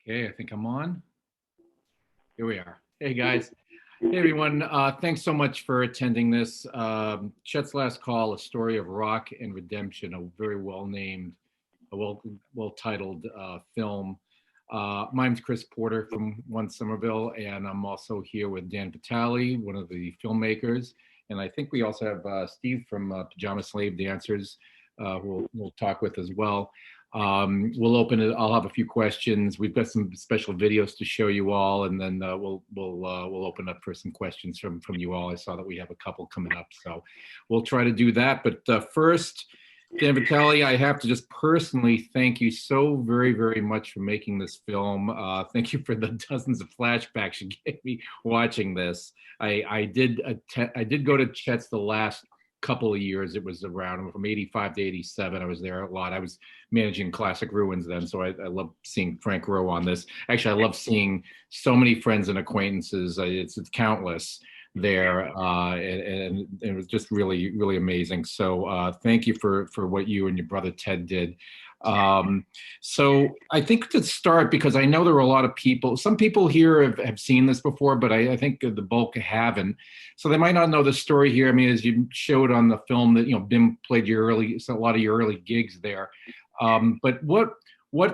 Okay, I think I'm on. Here we are. Hey guys. Hey everyone. Thanks so much for attending this. Chet's Last Call, a story of rock and redemption, a very well named, a well titled film. My name's Chris Porter from One Somerville, and I'm also here with Dan Vitale, one of the filmmakers. And I think we also have Steve from Pajama Slave Dancers, who we'll talk with as well. We'll open it. I'll have a few questions. We've got some special videos to show you all, and then we'll open up for some questions from you all. I saw that we have a couple coming up, so we'll try to do that. But first, Dan Vitale, I have to just personally thank you so very, very much for making this film. Thank you for the dozens of flashbacks you gave me watching this. I did go to Chet's the last couple of years. It was around from 85 to 87. I was there a lot. I was managing Classic Ruins then, so I love seeing Frank Rowe on this. Actually, I love seeing so many friends and acquaintances. It's countless there, and it was just really, really amazing. So thank you for what you and your brother Ted did. So I think to start, because I know there are a lot of people, some people here have seen this before, but I think the bulk haven't. So they might not know the story here. I mean, as you showed on the film that, Bim played a lot of your early gigs there. But what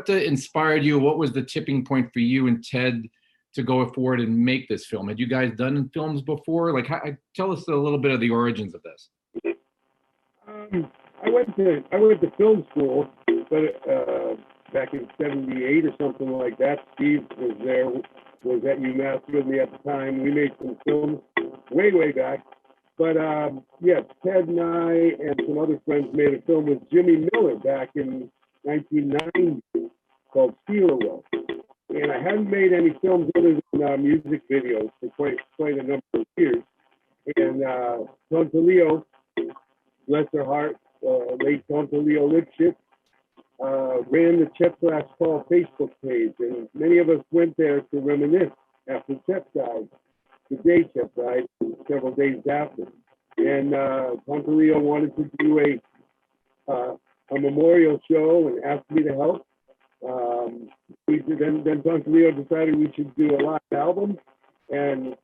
inspired you? What was the tipping point for you and Ted to go forward and make this film? Had you guys done films before? Like, tell us a little bit of the origins of this. I went to film school, but back in '78 or something like that. Steve was at UMass with me at the time. We made some films way back. But yeah, Ted and I and some other friends made a film with Jimmy Miller back in 1990 called Steal Away. And I hadn't made any films other than music videos for quite a number of years. And Tonto Leo, bless her heart, late Tonto Leo Lipschitz, ran the Chet's Last Call Facebook page. And many of us went there to reminisce after Chet died, the day Chet died, several days after. And Tonto Leo wanted to do a memorial show and asked me to help. Then Tonto Leo decided we should do a live album, and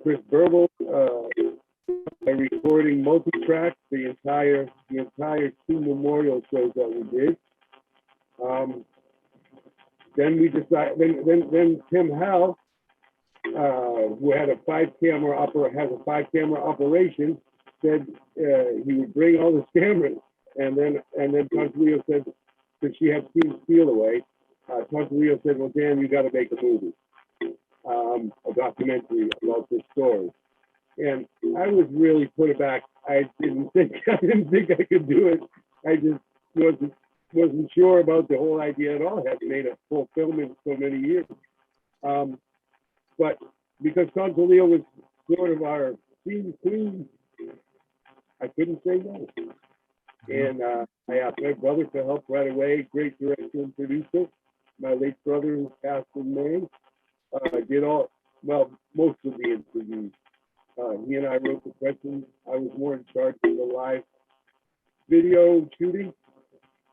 Chris Burble recording multi-track the entire two memorial shows that we did. Then we decided. Then Tim Howell, who had a five camera operation, said he would bring all the cameras, and then Tonto Leo said, because she had seen Steal Away, Tonto Leo said, "Well, Dan, you got to make a movie, a documentary about this story." And I was really put aback. I didn't think I could do it. I just wasn't sure about the whole idea at all. I hadn't made a full film in so many years. But because Tonto Leo was sort of our scene queen, I couldn't say no. And I asked my brother to help right away, great director and producer. My late brother, who passed in May, did most of the interviews. He and I wrote the questions. I was more in charge of the live video shooting.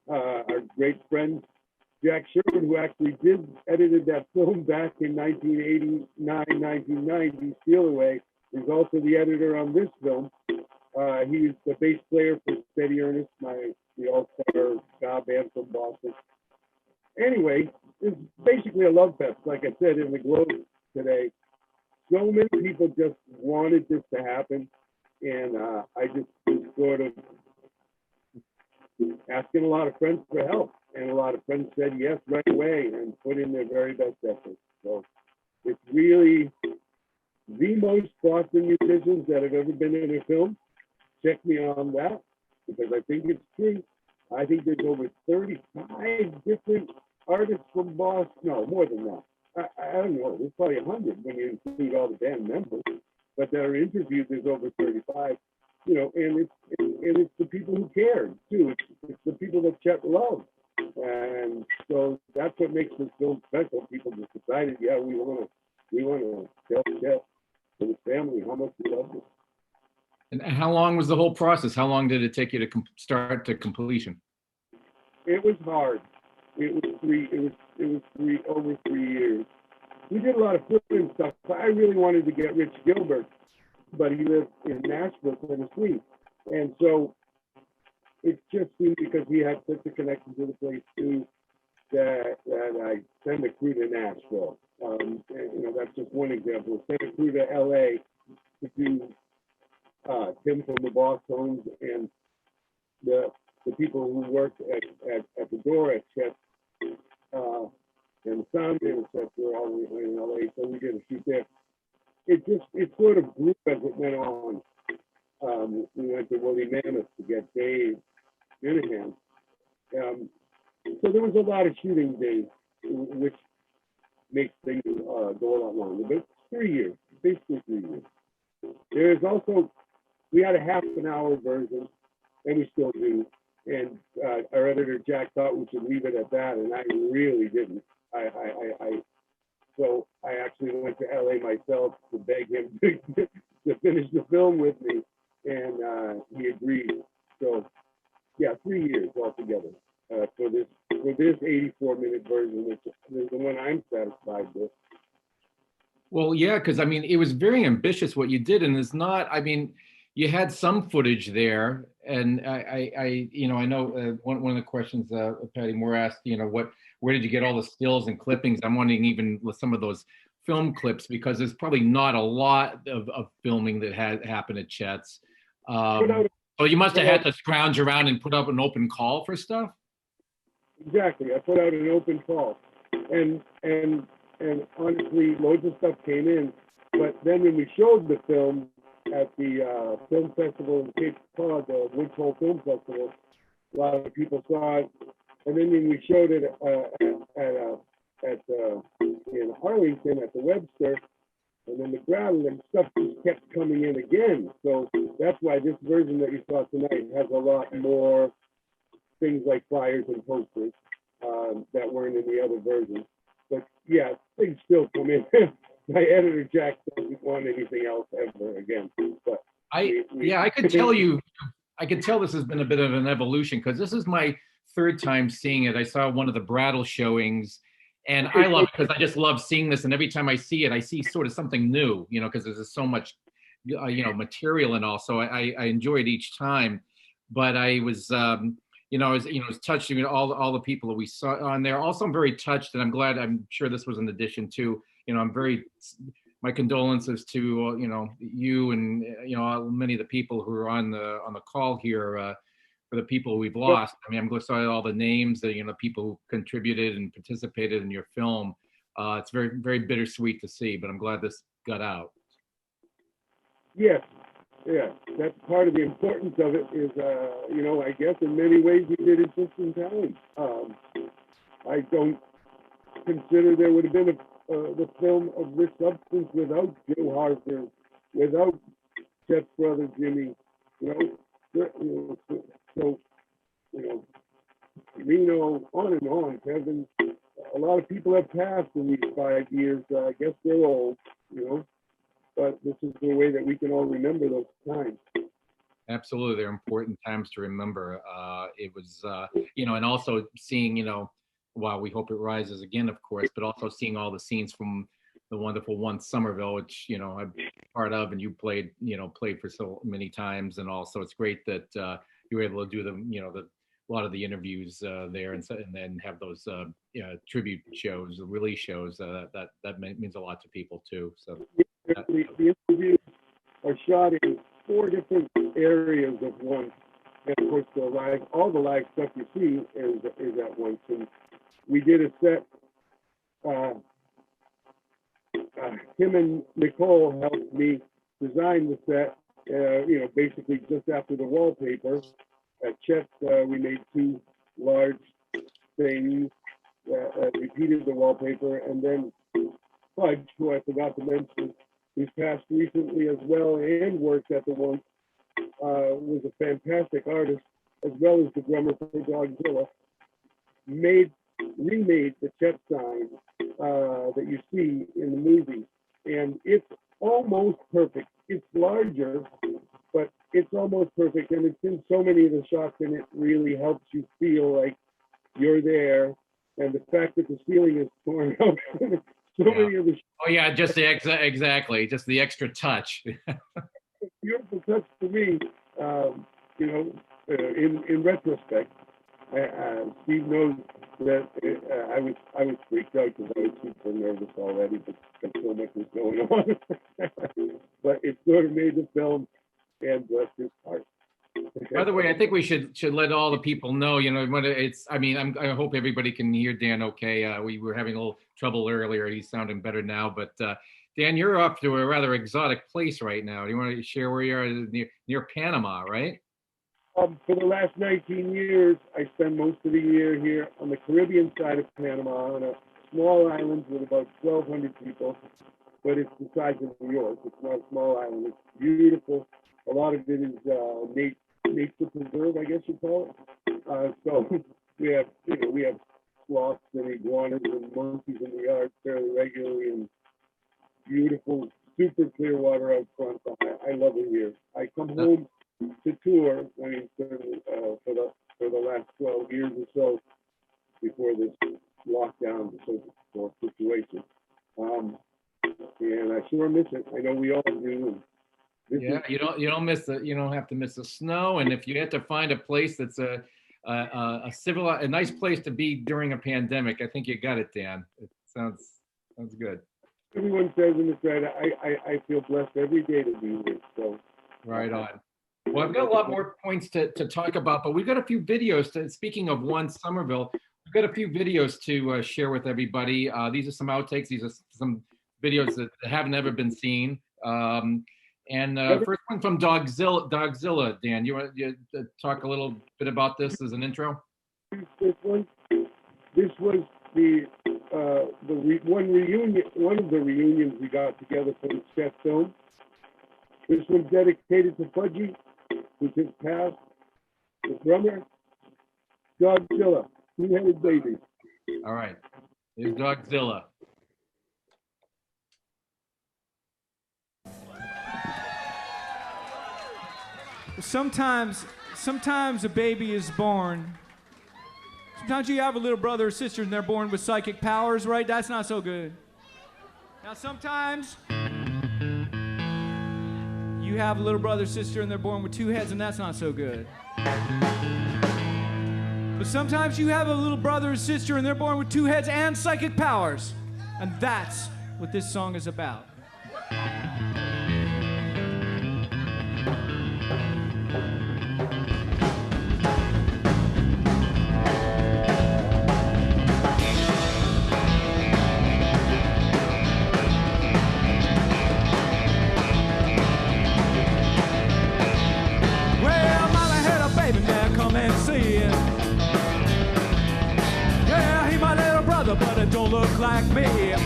Our great friend, Jack Sherman, who actually edited that film back in 1989, 1990, Steal Away, is also the editor on this film. He's the bass player for Steady Ernest, the all-star ska band from Boston. Anyway, it's basically a love fest, like I said, in the Globe today. So many people just wanted this to happen, and I just was sort of asking a lot of friends for help, and a lot of friends said yes right away and put in their very best efforts. So it's really the most Boston musicians that have ever been in a film. Check me on that, because I think it's true. I think there's over 35 different artists from Boston. No, more than that. I don't know. There's probably 100 when you include all the band members. But that are interviewed, there's over 35. And it's the people who cared too. It's the people that Chet loved, and so that's what makes this film special. People just decided, yeah, we want to tell Chet and his family how much we love him. And how long was the whole process? How long did it take you to start to completion? It was hard. It over 3 years. We did a lot of film stuff. I really wanted to get Rich Gilbert, but he lived in Nashville, Tennessee. And so it just seemed, because he had such a connection to the place too, that I sent a crew to Nashville. That's just one example. Sent a crew to LA to do Tim from the Boss Homes and the people who worked at the door at Chet and the sound man, etc. were all in LA, so we did a shoot there. It sort of grew as it went on. We went to Woolly Mammoth to get Dave Minahan. So there was a lot of shooting days, which makes things go a lot longer. But 3 years, basically 3 years. There's also, we had a half an hour version, and we still do. And our editor Jack thought we should leave it at that, and I really didn't. So I actually went to LA myself to beg him to finish the film with me, and he agreed. So yeah, 3 years altogether for this 84-minute version, which is the one I'm satisfied with. Well, yeah, because I mean, it was very ambitious what you did, and it's not. I mean, you had some footage there, and I know one of the questions Patty Moore asked, where did you get all the stills and clippings? I'm wondering even with some of those film clips, because there's probably not a lot of filming that had happened at Chet's. So you must have had to scrounge around and put up an open call for stuff. Exactly, I put out an open call, and honestly, loads of stuff came in. But then when we showed the film at the film festival in Cape Cod, the Woods Hole Film Festival, a lot of people saw it. And then when we showed it in Arlington at the Webster, and then the Gravel, and stuff just kept coming in again. So that's why this version that you saw tonight has a lot more things like flyers and posters that weren't in the other version. But yeah, things still come in. My editor Jack doesn't want anything else ever again. But I could tell this has been a bit of an evolution, because this is my third time seeing it. I saw one of the Brattle showings, and I love it because I just love seeing this. And every time I see it, I see sort of something new, because there's just so much, material and all. So I enjoy it each time. But I was, I was touched. All the people that we saw on there. Also, I'm very touched, and I'm glad. I'm sure this was an addition to. My condolences to you and many of the people who are on the call here for the people we've lost. I mean, I'm going to say all the names that people who contributed and participated in your film. It's very, very bittersweet to see, but I'm glad this got out. Yes, yeah, that's part of the importance of it. Is I guess in many ways we did it just in time. I don't consider there would have been the film of this substance without Joe Harper, without Chet's brother Jimmy, so Reno, on and on, Kevin. A lot of people have passed in these 5 years. I guess they're old, but this is the way that we can all remember those times. Absolutely, they're important times to remember. It was, and also seeing, while we hope it rises again, of course, but also seeing all the scenes from the wonderful One Somerville, which I'm part of, and you played for so many times, and also it's great that you were able to do a lot of the interviews there, and then have those tribute shows, release shows. That means a lot to people too. So the interviews are shot in 4 different areas of one, and of course all the live stuff you see is at once. And we did a set. Tim and Nicole helped me design the set. Basically just after the wallpaper. At Chet, we made 2 large things that repeated the wallpaper, and then Fudge, who I forgot to mention, who's passed recently as well and worked at the Once, was a fantastic artist, as well as the drummer for Dogzilla. Remade the Chet sign that you see in the movie, and it's almost perfect. It's larger, but it's almost perfect, and it's in so many of the shots, and it really helps you feel like you're there and the fact that the ceiling is torn out. So many of the Oh yeah, just the exactly, just the extra touch. beautiful touch to me. You know, in retrospect, Steve knows that I was freaked out because I was super nervous already, but so much was going on. But it sort of made the film, and bless his heart. By the way, I think we should let all the people know. You know, what it's. I mean, I hope everybody can hear Dan okay. We were having a little trouble earlier. He's sounding better now. But Dan, you're off to a rather exotic place right now. Do you want to share where you are? Near Panama, right? For the last 19 years, I spend most of the year here on the Caribbean side of Panama on a small island with about 1,200 people, but it's the size of New York. It's not a small island. It's beautiful. A lot of it is nature preserve, I guess you call it. So we have sloths and iguanas and monkeys in the yard fairly regularly, and beautiful, super clear water out front. I love it here. I come home to tour. I mean, for the last 12 years or so before this lockdown, the situation. And I sure miss it. I know we all do. Yeah, you don't miss you don't have to miss the snow, and if you have to find a place that's a nice place to be during a pandemic, I think you got it, Dan. It sounds good. Everyone says in the thread, I feel blessed every day to be here. So right on. Well, I've got a lot more points to talk about, but we've got a few videos. Speaking of one Somerville, we've got a few videos to share with everybody. These are some outtakes. These are some videos that haven't ever been seen. First one from Dogzilla. Dan, you want to talk a little bit about this as an intro? This was one of the reunions we got together for the Chet film. This one's dedicated to Fudgy, who's his past, the drummer, Dogzilla, two-headed baby. All right, here's Dogzilla. Sometimes a baby is born. Sometimes you have a little brother or sister and they're born with psychic powers, right? That's not so good. Now sometimes you have a little brother or sister and they're born with two heads, and that's not so good. But sometimes you have a little brother or sister and they're born with two heads and psychic powers. And that's what this song is about. But it don't look like me. Well,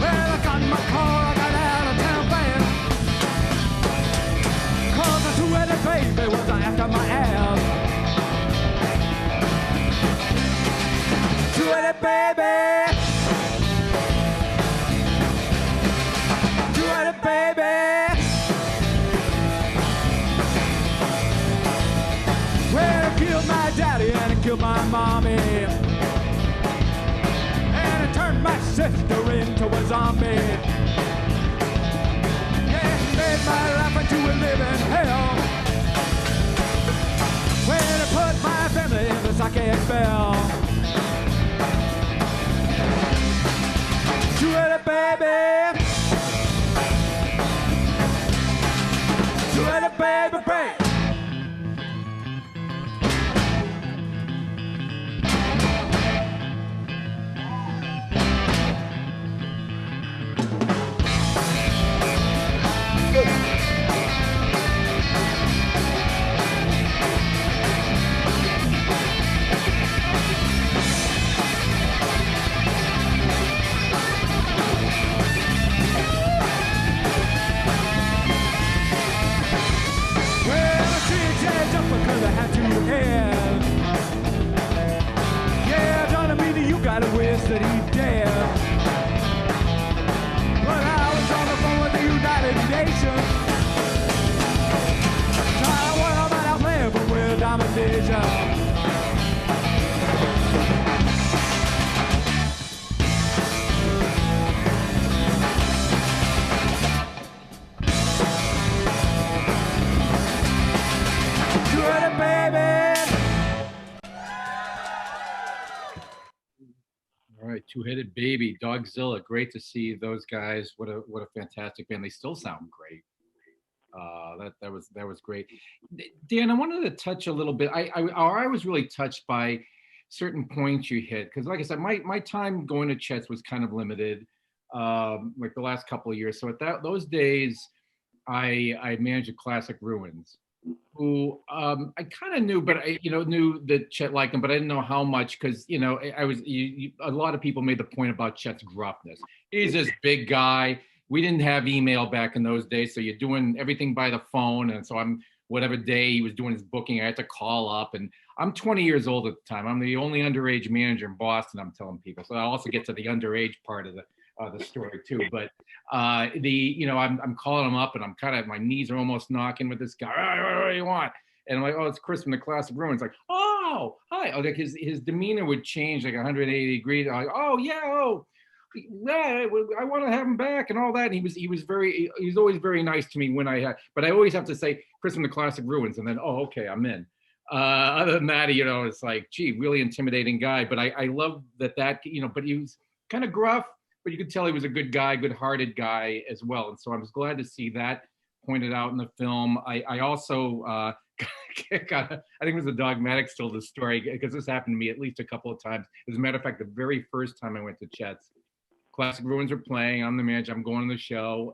I got in my car, I got out of town fast. Cause I two-headed baby was after my ass. Two-headed baby. Two-headed baby. Well, it killed my daddy and it killed my mommy. Turned my sister into a zombie. Yeah, it made my life into a living hell. When it put my family in the psychic spell. Two-headed baby. Two-headed baby, baby. Because I had two heads. Yeah, Johnny Meany, you gotta wish that he's dead. But I was on the phone with the United Nations, trying to work out my plan with domination. baby. All right, Two-Headed Baby, Dogzilla. Great to see those guys. What a fantastic band. They still sound great. That was great. Dan, I wanted to touch a little bit. I was really touched by certain points you hit because, like I said, my time going to Chet's was kind of limited, like the last couple of years. So at those days, I managed a Classic Ruins, who I kind of knew, but I knew that Chet liked him, but I didn't know how much because I was a lot of people made the point about Chet's gruffness. He's this big guy. We didn't have email back in those days, so you're doing everything by the phone. And so whatever day he was doing his booking, I had to call up. And I'm 20 years old at the time. I'm the only underage manager in Boston, I'm telling people. So I also get to the underage part of the story too. But I'm calling him up, and I'm kind of, my knees are almost knocking with this guy. What do you want? And I'm like, oh, it's Chris from the Classic Ruins. Like, oh, hi. Like his demeanor would change like 180 degrees. I'm like, oh yeah, oh. Yeah, I want to have him back and all that. And he was always very nice to me but I always have to say Chris from the Classic Ruins, and then okay, I'm in. Other than that, it's like, gee, really intimidating guy. But I love that but he was kind of gruff, but you could tell he was a good guy, good-hearted guy as well. And so I was glad to see that pointed out in the film. I also I think it was the Dogmatics told the story because this happened to me at least a couple of times. As a matter of fact, the very first time I went to Chet's, Classic Ruins are playing. I'm the manager. I'm going to the show,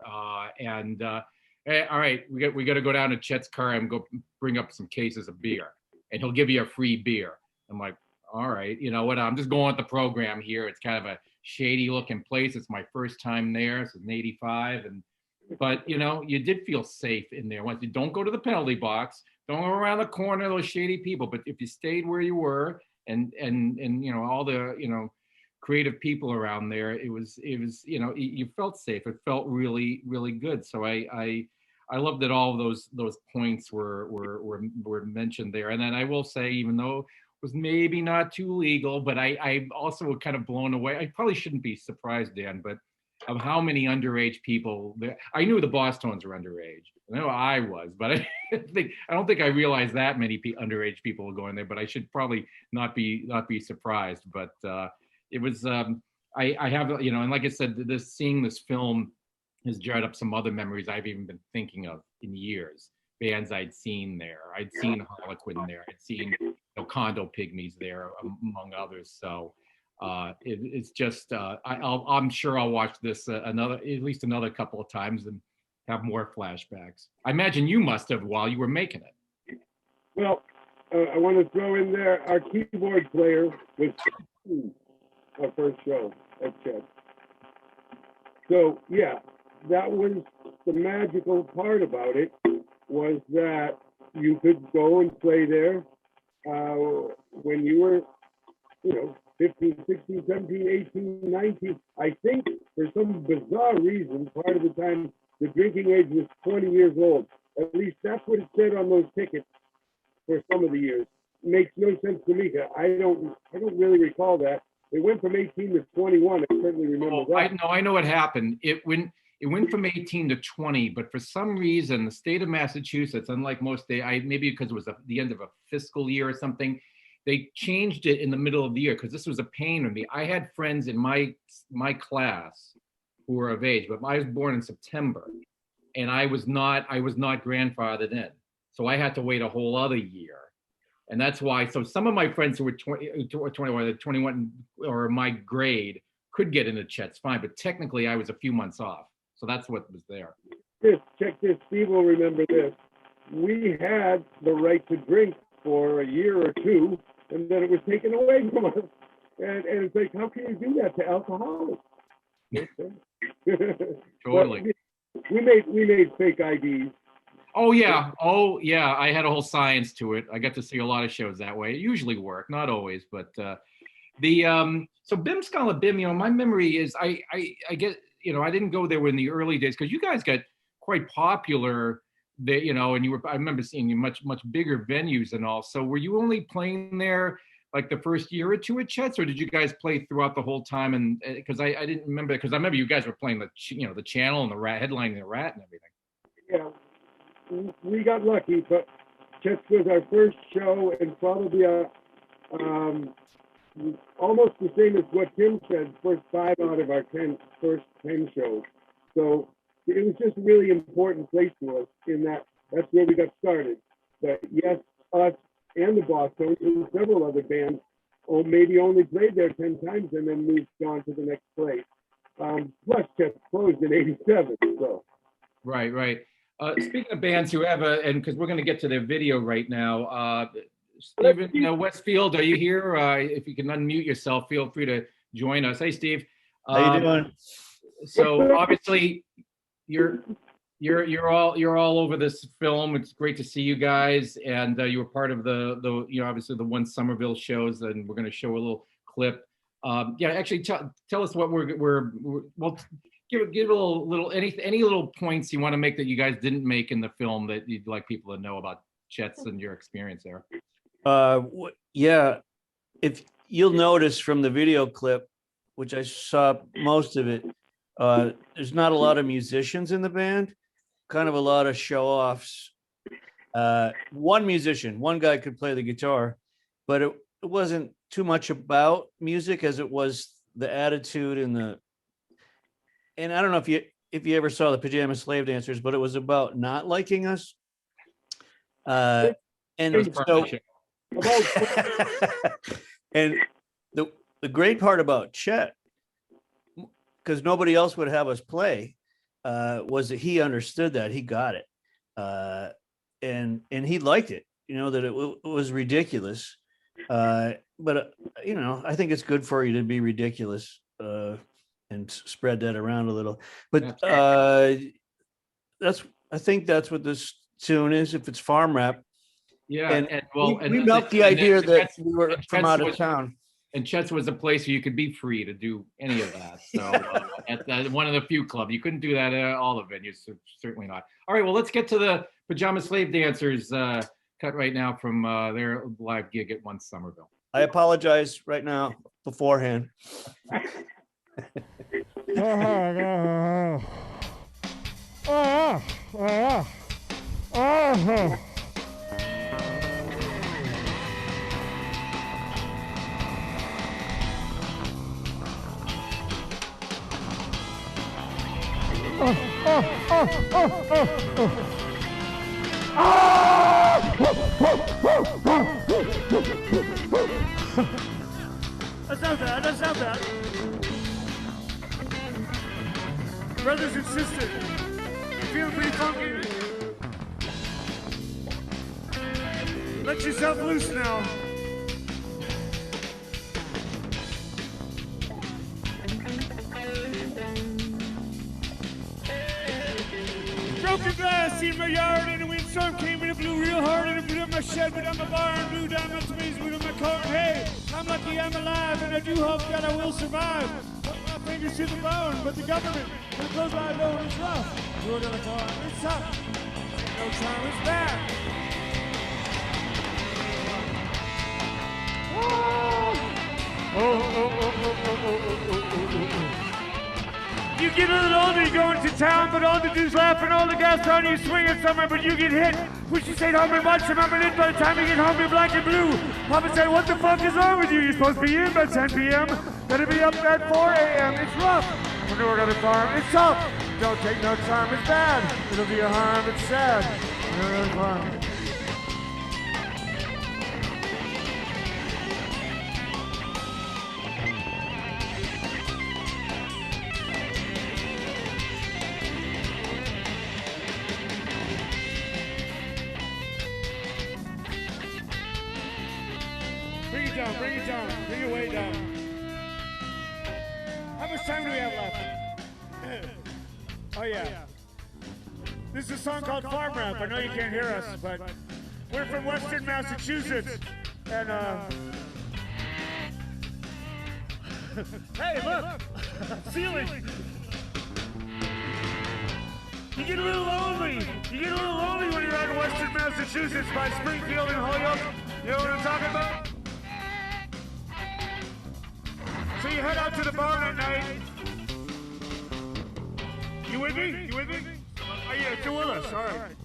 hey, all right, we got to go down to Chet's car and go bring up some cases of beer, and he'll give you a free beer. I'm like, all right, you know what? I'm just going with the program here. It's kind of a shady looking place. It's my first time there. It's in '85, but you did feel safe in there. Once you don't go to the penalty box, don't go around the corner, those shady people. But if you stayed where you were, and all the creative people around there, it was you felt safe. It felt really, really good. So I love that all of those points were mentioned there. And then I will say, even though it was maybe not too legal, but I also was kind of blown away. I probably shouldn't be surprised, Dan, but of how many underage people there. I knew the Bosstones were underage. I know I was, but I don't think I realized that many underage people were going there. But I should probably not be surprised. But it was I have and like I said, seeing this film has jarred up some other memories I've even been thinking of in years. Bands I'd seen there. I'd seen Harlequin there. I'd seen Condo Pygmies there, among others. So it's just I'm sure I'll watch this at least another couple of times and have more flashbacks. I imagine you must have while you were making it. Well, I want to throw in there our keyboard player was our first show at Chet. So yeah, that was the magical part about it, was that you could go and play there when you were 15, 16, 17, 18, 19. I think for some bizarre reason, part of the time the drinking age was 20 years old. At least that's what it said on those tickets for some of the years. It makes no sense to me. I don't really recall that. It went from 18 to 21. I certainly remember that. I know what happened. It went from 18 to 20, but for some reason, the state of Massachusetts, unlike most states, maybe because it was the end of a fiscal year or something, they changed it in the middle of the year because this was a pain to me. I had friends in my class who were of age, but I was born in September, and I was not grandfathered in, so I had to wait a whole other year. And that's why, so some of my friends who were 21 or my grade could get into Chet's fine, but technically I was a few months off. So that's what was there. Check this, Steve will remember this. We had the right to drink for a year or two, and then it was taken away from us. And it's like, how can you do that to alcoholics? Totally. We made fake IDs. Oh yeah. I had a whole science to it. I got to see a lot of shows that way. It usually worked, not always, but so Bim Skala Bim, my memory is I get, I didn't go there in the early days because you guys got quite popular there, and I remember seeing you much bigger venues and all. So were you only playing there like the first year or two at Chet's, or did you guys play throughout the whole time? And because I didn't remember, because I remember you guys were playing the Channel and the Rat, headlining the Rat and everything. Yeah. We got lucky, but Chet's was our first show, and probably almost the same as what Tim said, first 5 out of our first 10 shows. So it was just a really important place to us in that's where we got started. But yes, us and the Boston and several other bands maybe only played there 10 times and then moved on to the next place. Plus Chet closed in 87, so. Right. Speaking of bands who have and because we're going to get to their video right now, Steve Westfield, are you here? If you can unmute yourself, feel free to join us. Hey, Steve. How you doing? So obviously, you're all over this film. It's great to see you guys, and you were part of the obviously the one Somerville shows, and we're going to show a little clip. Actually, tell us what well. Give a little any little points you want to make that you guys didn't make in the film that you'd like people to know about Chet's and your experience there. If you'll notice from the video clip, which I saw most of it, there's not a lot of musicians in the band, kind of a lot of show-offs. One guy could play the guitar, but it wasn't too much about music as it was the attitude and I don't know if you ever saw the Pajama Slave Dancers, but it was about not liking us. And so, and the great part about Chet, because nobody else would have us play, was that he understood that, he got it, and he liked it. That it was ridiculous, but I think it's good for you to be ridiculous. And spread that around a little, but I think that's what this tune is. If it's farm rap, we milked the idea that we were from out of town. And Chet's was a place where you could be free to do any of that. So at one of the few clubs, you couldn't do that at all the venues. Certainly not. All right, well, let's get to the Pajama Slave Dancers cut right now from their live gig at One Somerville. I apologize right now beforehand. That's not bad. Brothers and sisters, you feel pretty funky? Let yourself loose now. Broken glass in my yard and a windstorm came and it blew real hard and it blew up my shed, but I'm a barn, blew down my trees, blew up my car. Hey, I'm lucky I'm alive and I do hope that I will survive. Fingers to the bone, but the government will close my door. It's rough. We're gonna farm. It's tough. No time is bad. You get a little older, you go into town, but all the dudes laughing, all the guys around you swinging somewhere, but you get hit. Wish you stayed home and watched them. I'm lit by the time you get home, you're black and blue. Papa said, what the fuck is wrong with you? You're supposed to be in by 10 p.m. Better be up at 4 a.m. It's rough. When we're gonna farm, it's tough. Don't take no time, it's bad. It'll be a harm, it's sad. We're gonna farm. Bring it down, bring it way down. How much time do we have left? Oh yeah. This is a song called Farm Rap. I know you can't hear us, but we're from Western Massachusetts. And hey, look! Ceiling! You get a little lonely. You get a little lonely when you're out in Western Massachusetts by Springfield and Holyoke. You know what I'm talking about? So you head out to the barn at night. You with me? You with me? Oh yeah, you're with us. All right.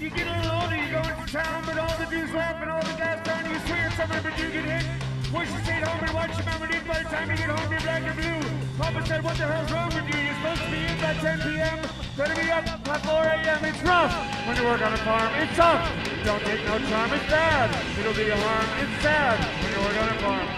You get a little older, you go into town, but all the dudes laugh and all the guys down, you swing at someone, but you get hit. Wish you stayed home and watched your mama eat. By the time you get home, you're black and blue. Papa said, what the hell's wrong with you? You're supposed to be in by 10 p.m. Better be up by 4 a.m. It's rough when you work on a farm. It's tough. Don't take no charm. It's bad. It'll do you harm. It's sad when you work on a farm.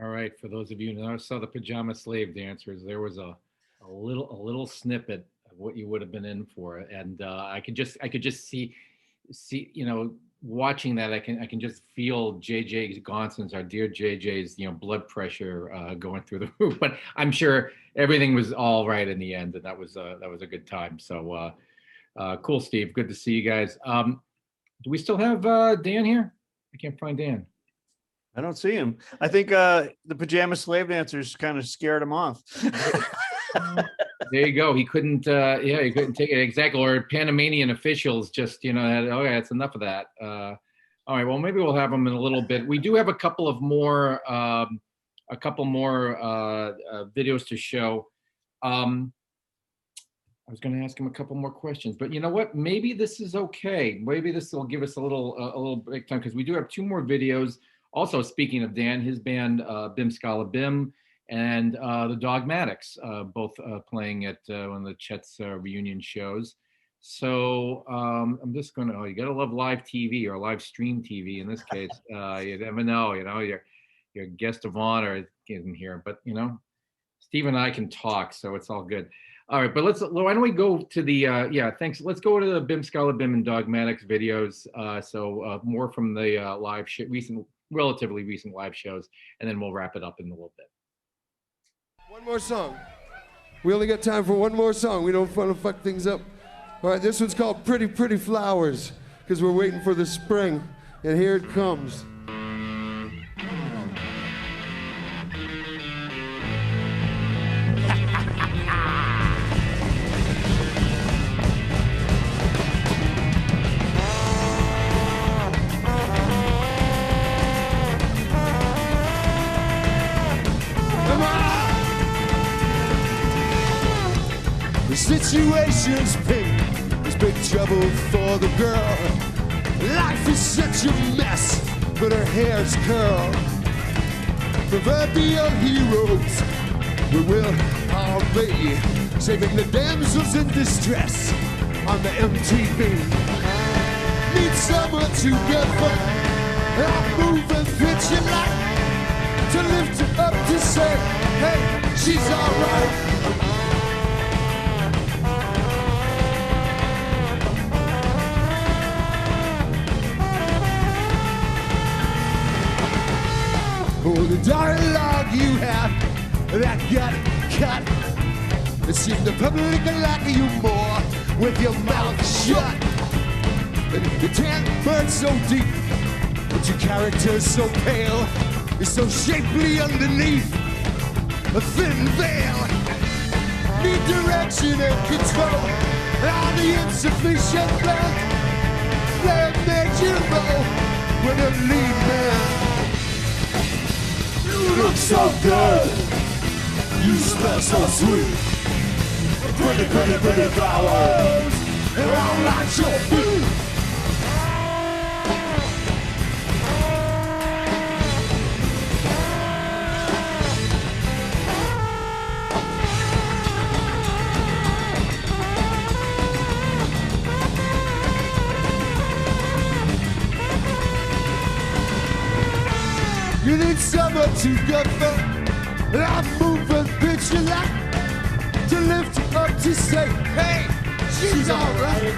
All right, for those of you who saw the Pajama Slave Dancers, there was a little snippet of what you would have been in for, and I could just see watching that I can just feel JJ Gonson's, our dear JJ's blood pressure going through the roof. But I'm sure everything was all right in the end, and that was a good time. So cool, Steve. Good to see you guys. Do we still have Dan here? I can't find Dan. I don't see him. I think the Pajama Slave Dancers kind of scared him off. There you go. He couldn't. He couldn't take it exactly. Or Panamanian officials just had, okay, that's enough of that. All right. Well, maybe we'll have him in a little bit. We do have a couple more videos to show. I was going to ask him a couple more questions, but you know what? Maybe this is okay. Maybe this will give us a little break time, because we do have two more videos. Also, speaking of Dan, his band, Bim Skala Bim, and the Dogmatics, both playing at one of the Chet's reunion shows. So I'm just going to, you got to love live TV, or live stream TV in this case. You never know, your guest of honor isn't here, but Steve and I can talk, so it's all good. All right, but why don't we go to the, thanks. Let's go to the Bim Skala Bim and Dogmatics videos. So more from the live relatively recent live shows, and then we'll wrap it up in a little bit. One more song. We only got time for one more song. We don't want to fuck things up. All right, this one's called Pretty Pretty Flowers, because we're waiting for the spring, and here it comes. The situation's pink, there's big trouble for the girl. Life is such a mess, but her hair's curled. Proverbial heroes, we will all be saving the damsels in distress on the MTV. Need someone to get fun, I'm moving picture light, to lift her up to say, hey, she's alright. Oh, the dialogue you have, that got cut. It seemed the public like you more with your mouth shut. And the tan burns so deep, but your character's so pale. You're so shapely underneath a thin veil. Need direction and control on the insufficient blood. Let nature roll with a lead man. You look so good, you smell so sweet. Pretty, pretty, pretty flowers, they're all at your feet. You need someone to go for. I'm moving picture like to lift you up to say, hey, she's alright.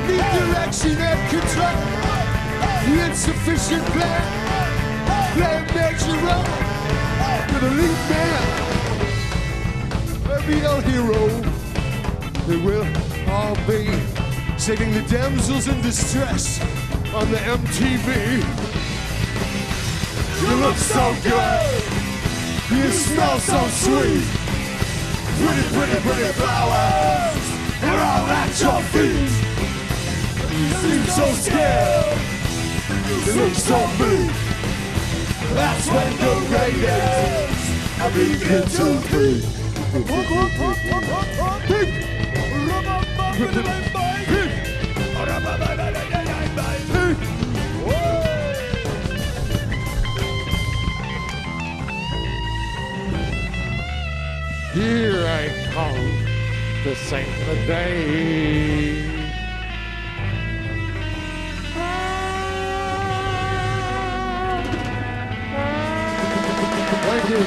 Need direction and control. The insufficient plan. Plan makes you run. You're the lead man. A real hero. They will all be saving the damsels in distress on the MTV. You look so good. You smell so sweet. Pretty, pretty, pretty flowers. They're all at your feet. You seem so scared. You look so mean. That's when the ratings begin to be. Here I come to save the day. Thank you.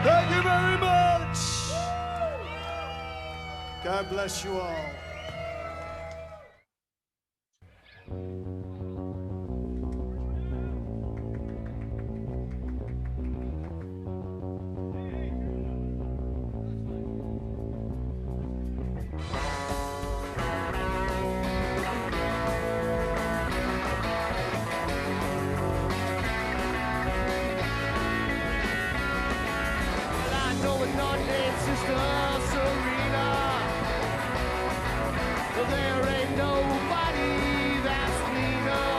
Thank you very much. God bless you all. Sister Serena, there ain't nobody that's cleaner.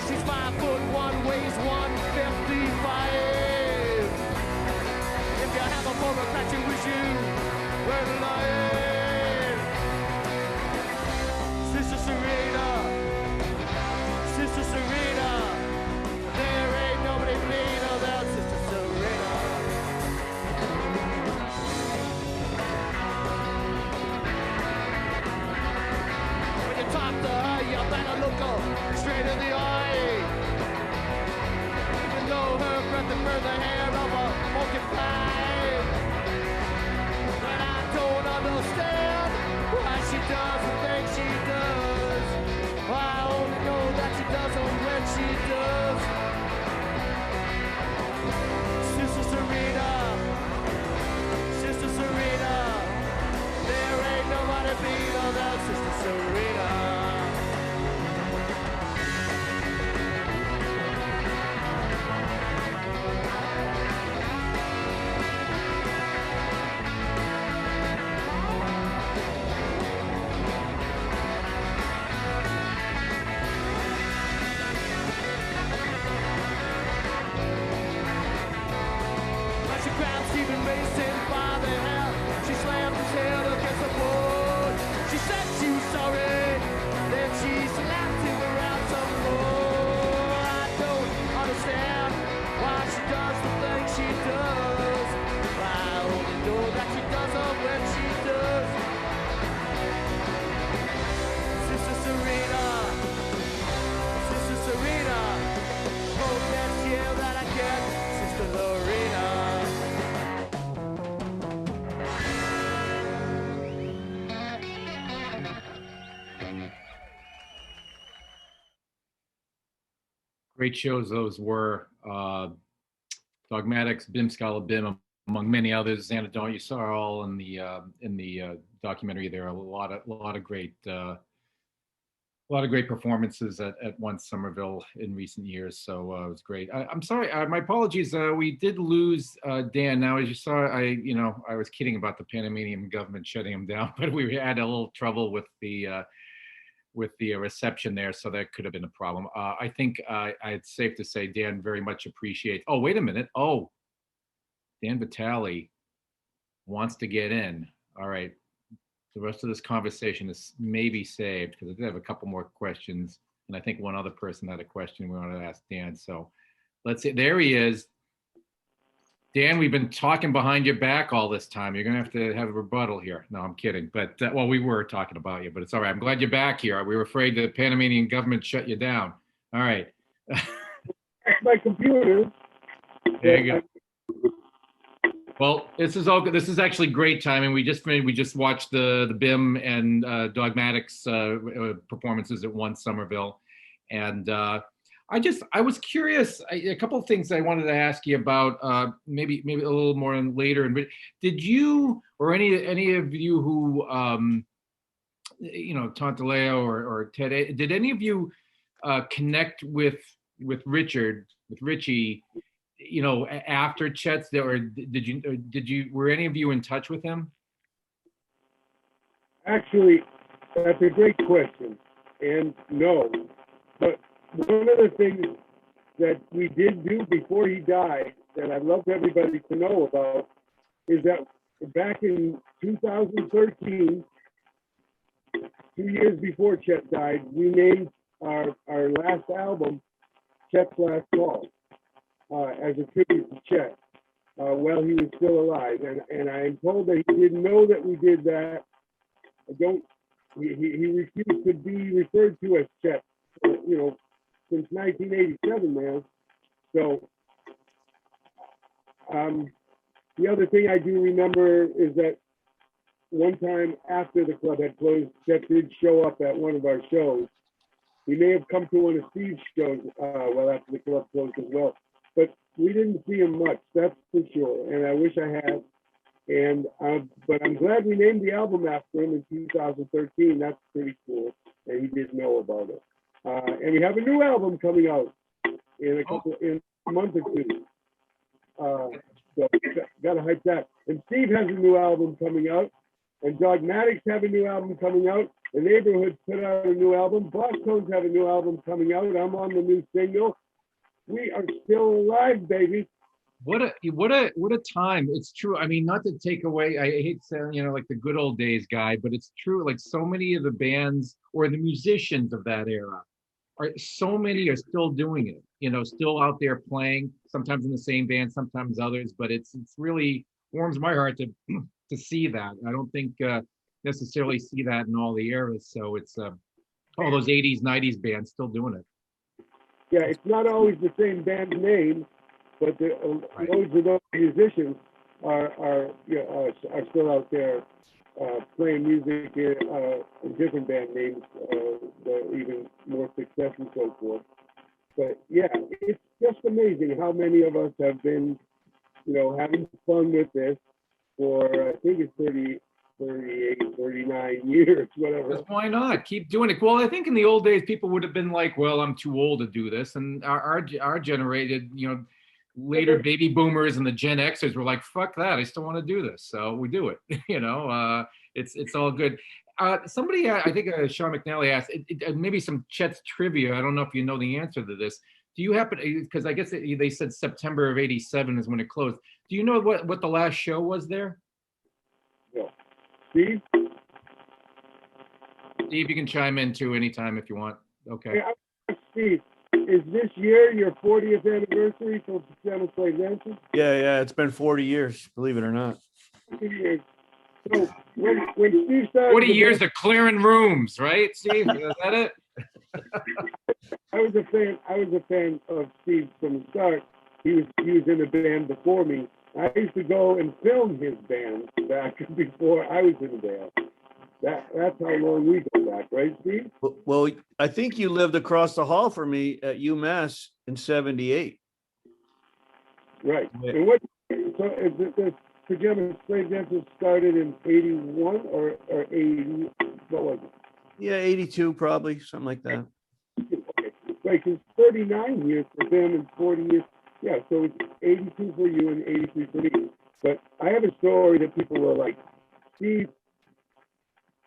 She's 5'1", weighs 155. If you have a former catch, you wish you were lying. Sister Serena, Sister Serena, there ain't nobody cleaner than Sister Serena. Talk to her, you better look her straight in the eye. Even though her breath and burn the hair of a porcupine. But I don't understand why she does the things she does. I only know that she does them when she does. Sister Serena, Sister Serena, there ain't nobody better than Sister Serena. She grabbed Stephen Mason by the hair. She slammed his head against the board. She said she was sorry. Then she slapped him around some more. I don't understand why she does the things she does. I only know that she does them when she does. Sister Serena, Sister Serena, hope next year that I get Sister Lorena. Great shows those were. Dogmatics, Bim Skala Bim, among many others. Antidote, you saw all in the documentary. There are a lot of great performances at Once Somerville in recent years. So it was great. I'm sorry, my apologies. We did lose Dan. Now, as you saw, I was kidding about the Panamanian government shutting him down, but we had a little trouble with the reception there, so that could have been a problem. I think it's safe to say Dan very much appreciates. Oh, wait a minute. Oh, Dan Vitale wants to get in. All right. The rest of this conversation is maybe saved because I did have a couple more questions, and I think one other person had a question we wanted to ask Dan. So let's see. There he is. Dan, we've been talking behind your back all this time. You're going to have a rebuttal here. No, I'm kidding. But, well, we were talking about you, but it's all right. I'm glad you're back here. We were afraid the Panamanian government shut you down. All right. My computer. There you go. Well, this is all good. This is actually great timing. We just watched the Bim and Dogmatics performances at One Somerville. And I was curious. A couple of things I wanted to ask you about. Maybe a little more later. But did you or any of you who Tantaleo or Ted, did any of you connect with Richie? After Chet's, or were any of you in touch with him? Actually, that's a great question. And no, but one of the things that we did do before he died that I'd love everybody to know about is that back in 2013, 2 years before Chet died, we named our last album Chet's Last Call. As a tribute to Chet, while he was still alive, and I am told that he didn't know that we did that. He refused to be referred to as Chet, since 1987, man. So, the other thing I do remember is that one time after the club had closed, Chet did show up at one of our shows. He may have come to one of Steve's shows well after the club closed as well. But we didn't see him much, that's for sure. And I wish I had. And but I'm glad we named the album after him in 2013. That's pretty cool. And he didn't know about it. And we have a new album coming out in a month or two. So gotta hype that. And Steve has a new album coming out. And Dogmatics have a new album coming out. The Neighborhood put out a new album. Boss Tones have a new album coming out. I'm on the new single. We are still alive, baby. What a time. It's true. I mean, not to take away, I hate saying, like the good old days guy, but it's true. Like so many of the bands or the musicians of that era so many are still doing it, still out there playing, sometimes in the same band, sometimes others, but it's really warms my heart to see that. I don't think necessarily see that in all the eras. So it's all those 80s, 90s bands still doing it. Yeah, it's not always the same band name, but loads of those musicians are still out there playing music in different band names, even more success and so forth. But yeah, it's just amazing how many of us have been, having fun with this for I think it's 38, 39 years, whatever. Why not? Keep doing it. Well, I think in the old days, people would have been like, well, I'm too old to do this. And our generated, later baby boomers and the Gen Xers were like, fuck that. I still want to do this. So we do it. It's all good. Somebody, I think Sean McNally asked, maybe some Chet's trivia. I don't know if you know the answer to this. Do you happen, because I guess they said September of 87 is when it closed. Do you know what the last show was there? No. Steve? Steve, you can chime in too anytime if you want. Okay. Hey, Steve, is this year your 40th anniversary for Pajama Slave Dancers? Yeah, it's been 40 years, believe it or not. 40 years. So when Steve started 40 years of clearing rooms, right, Steve? Is that it? I was a fan of Steve from the start. He was in a band before me. I used to go and film his band back before I was in the band. That's how long we go back, right, Steve? Well, I think you lived across the hall from me at UMass in 78. Right. Yeah. And what? So is the Pajama Slave Dancers started in 81 or 80? What was it? Yeah, 82 probably, something like that. Okay. Right, because 39 years for them and 40 years. Yeah, so it's 82 for you and 83 for me. But I have a story that people were like, Steve,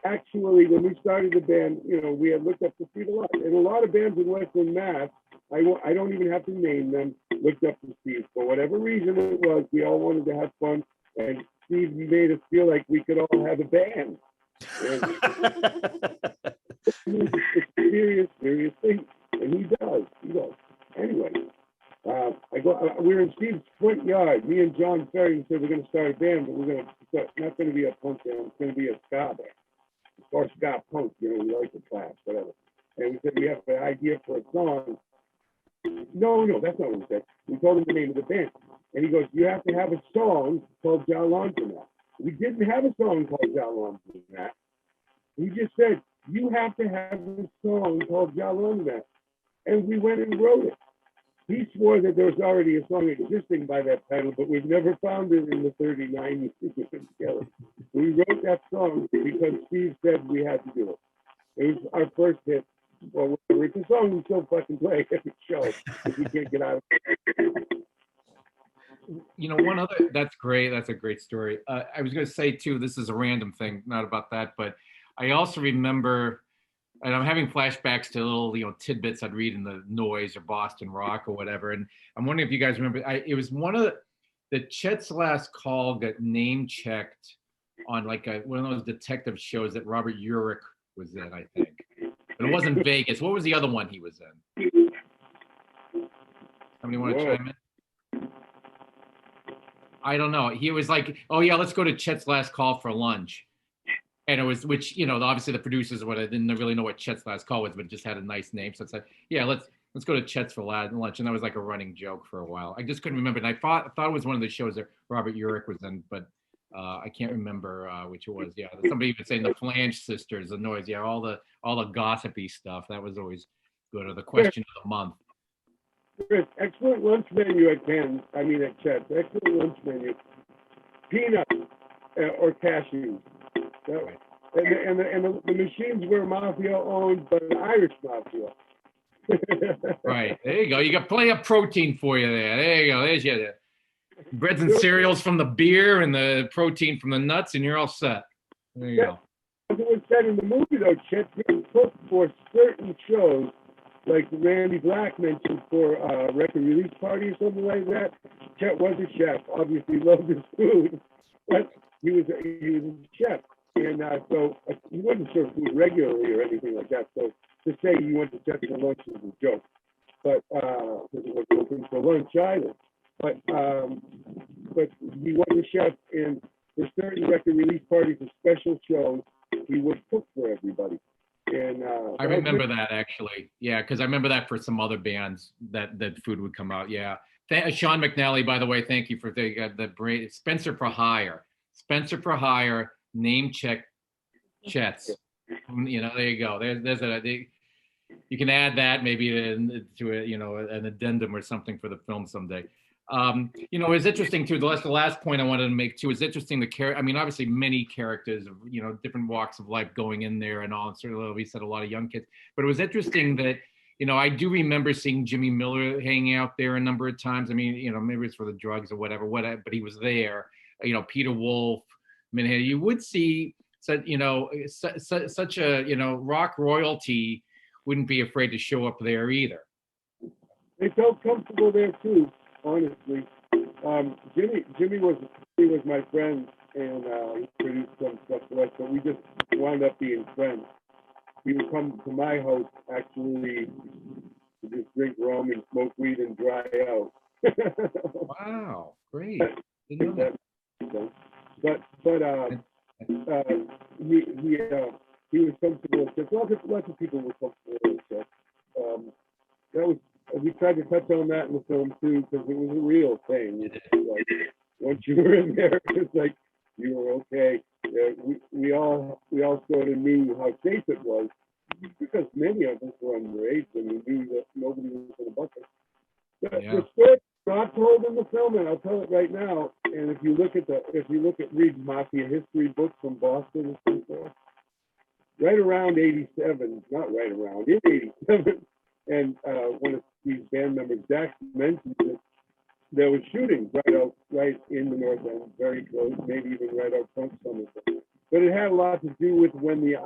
actually, when we started the band, you know, we had looked up to Steve a lot. And a lot of bands in Western Mass, I don't even have to name them, looked up to Steve. For whatever reason it was, we all wanted to have fun. And Steve made us feel like we could all have a band. And it's a serious thing. And he does. Anyway, we were in Steve's front yard. Me and John Ferry said we're going to start a band, but not going to be a punk band. It's going to be a ska band. Or ska punk, you know, we like the class, whatever. And we said we have an idea for a song. No, that's not what we said. We told him the name of the band. And he goes, you have to have a song called Ja Laundromat. We didn't have a song called Ja Laundromat. He just said, you have to have a song called Ja Laundromat. And we went and wrote it. He swore that there was already a song existing by that title, but we've never found it in the 39 years we've been together. We wrote that song because Steve said we had to do it. It was our first hit. Well, it's a song we still fucking play every show if we can't get out of it. You know, one other, that's great. That's a great story. I was going to say too, this is a random thing, not about that, but I also remember, and I'm having flashbacks to little, you know, tidbits I'd read in the Noise or Boston Rock or whatever. And I'm wondering if you guys remember, it was one of the Chet's Last Call got name checked on like one of those detective shows that Robert Urich was in, I think. But it wasn't Vegas. What was the other one he was in? Somebody want to chime in? I don't know. He was like, oh yeah, let's go to Chet's Last Call for lunch. And it was, which, you know, obviously the producers didn't really know what Chet's Last Call was, but it just had a nice name. So it's like, yeah, let's go to Chet's for lunch. And that was like a running joke for a while. I just couldn't remember. And I thought it was one of the shows that Robert Urich was in, but I can't remember which it was. Yeah, somebody even saying the Flange Sisters, the Noise. Yeah, all the gossipy stuff. That was always good. Or the Question of the Month. Chris, excellent lunch menu at Chet's. Excellent lunch menu. Peanuts or cashews. Right. And the machines were mafia owned, but an Irish mafia. Right. There you go. You got plenty of protein for you there. There you go. There's your breads and cereals from the beer and the protein from the nuts, and you're all set. There you go. As it was said in the movie, though, Chet didn't cook for certain shows, like Randy Black mentioned for a record release party or something like that. Chet was a chef. Obviously, loved his food, but he was a chef. And so he wouldn't serve food regularly or anything like that. So to say he went to Chet for lunch is a joke. But because it wasn't open for lunch either. But he was a chef, and for certain record release parties and special shows, he would cook for everybody. And I remember that actually. Yeah, because I remember that for some other bands that food would come out. Yeah. Sean McNally, by the way, thank you for the Spencer for Hire. Spencer for Hire. Name check Chet's. You know, there you go. You can add that maybe to a, you know, an addendum or something for the film someday. You know, it's interesting too. The last point I wanted to make too is interesting. I mean, obviously many characters of, you know, different walks of life going in there and all. And certainly we said a lot of young kids, but it was interesting that, you know, I do remember seeing Jimmy Miller hanging out there a number of times. I mean, you know, maybe it's for the drugs or whatever, but he was there. You know, Peter Wolf. I mean, you would see such, you know, such a, you know, rock royalty wouldn't be afraid to show up there either. They felt comfortable there too, honestly. Jimmy was my friend, and he produced some stuff for us, but we just wound up being friends. He would come to my house actually to just drink rum and smoke weed and dry out. Wow, great. Didn't know that. But he was comfortable. Lots of people were comfortable. So that was, we tried to touch on that in the film too, because it was a real thing. Like, once you were in there, it's like you were okay. We all sort of knew how safe it was, because many of us were underage and we knew that nobody was going to buck us. Yeah. The story not told in the film, and I'll tell it right now. And if you look at Reed's Mafia history books from Boston and so forth, right around '87, not right around, in '87, and one of these band members, Dax, mentioned that there was shootings right in the North End, very close, maybe even right out front somewhere. But it had a lot to do with when the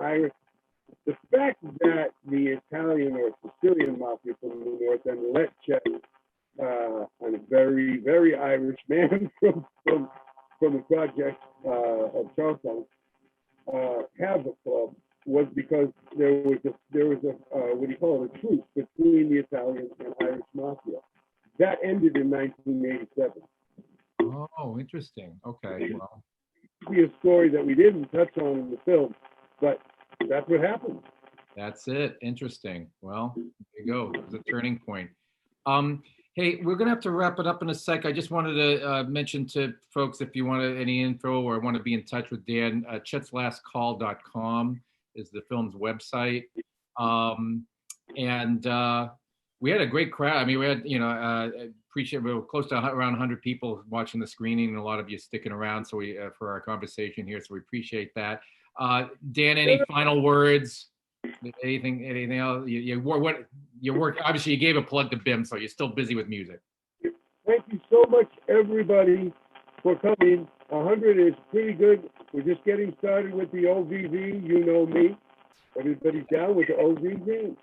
fact that the Italian or Sicilian mafia from the North End let Chet, and a very, very Irish man from the project of Charlestown, have a club, was because there was a what do you call it, a truce between the Italian and Irish mafia. That ended in 1987. Oh, interesting. Okay. Well, Be a story that we didn't touch on in the film, but that's what happened. that's it. Interesting. Well, there you go. It was a turning point. Hey, we're gonna have to wrap it up in a sec. I just wanted to mention to folks, if you wanted any info or want to be in touch with Dan, ChetsLastCall.com is the film's website. We had a great crowd. I mean, we had, appreciate, we were close to around 100 people watching the screening, and a lot of you sticking around. So we for our conversation here. So we appreciate that. Dan, any final words? Anything else? You work. Obviously, you gave a plug to Bim, so you're still busy with music. Thank you so much, everybody, for coming. 100 is pretty good. We're just getting started with the OVV. You know me. Everybody's down with the OVV.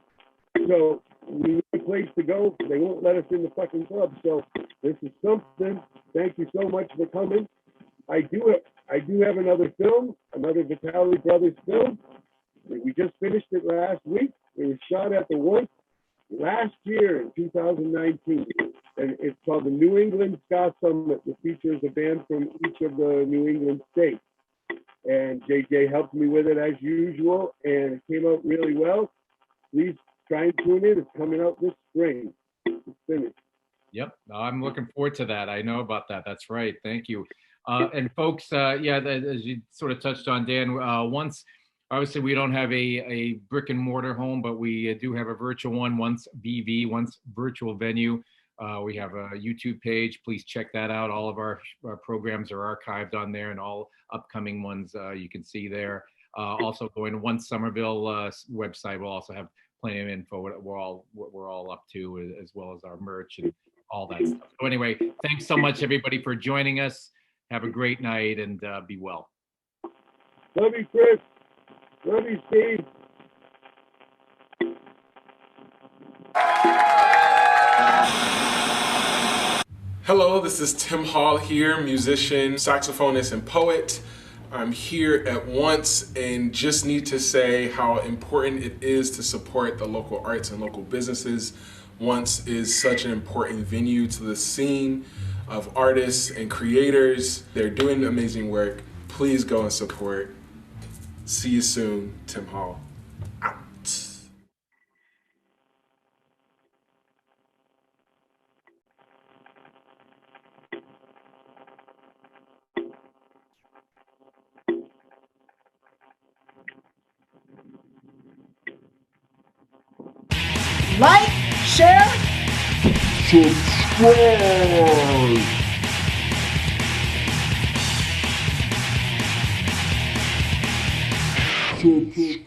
So we need a place to go. They won't let us in the fucking club. So this is something. Thank you so much for coming. I do have another film, another Vitale Brothers film. We just finished it last week. It was shot at the Once last year in 2019. And it's called the New England Ska Summit, that features a band from each of the New England states. And JJ helped me with it as usual, and it came out really well. Please try and tune in. It's coming out this spring. It's finished. Yep, I'm looking forward to that. I know about that. That's right. Thank you. And folks, as you sort of touched on, Dan, once, obviously we don't have a brick and mortar home, but we do have a virtual one, Once VV, Once Virtual Venue. We have a YouTube page. Please check that out. All of our programs are archived on there, and all upcoming ones you can see there. Also going to Once Somerville website. We'll also have plenty of info what we're all up to, as well as our merch and all that stuff. So anyway, thanks so much, everybody, for joining us. Have a great night, and be well. Love you, Chris. Love you, Steve. Hello, this is Tim Hall here, musician, saxophonist, and poet. I'm here at Once and just need to say how important it is to support the local arts and local businesses. Once is such an important venue to the scene of artists and creators. They're doing amazing work. Please go and support. See you soon, Tim Hall. Out. Like, share, Subscribe. Subscribe.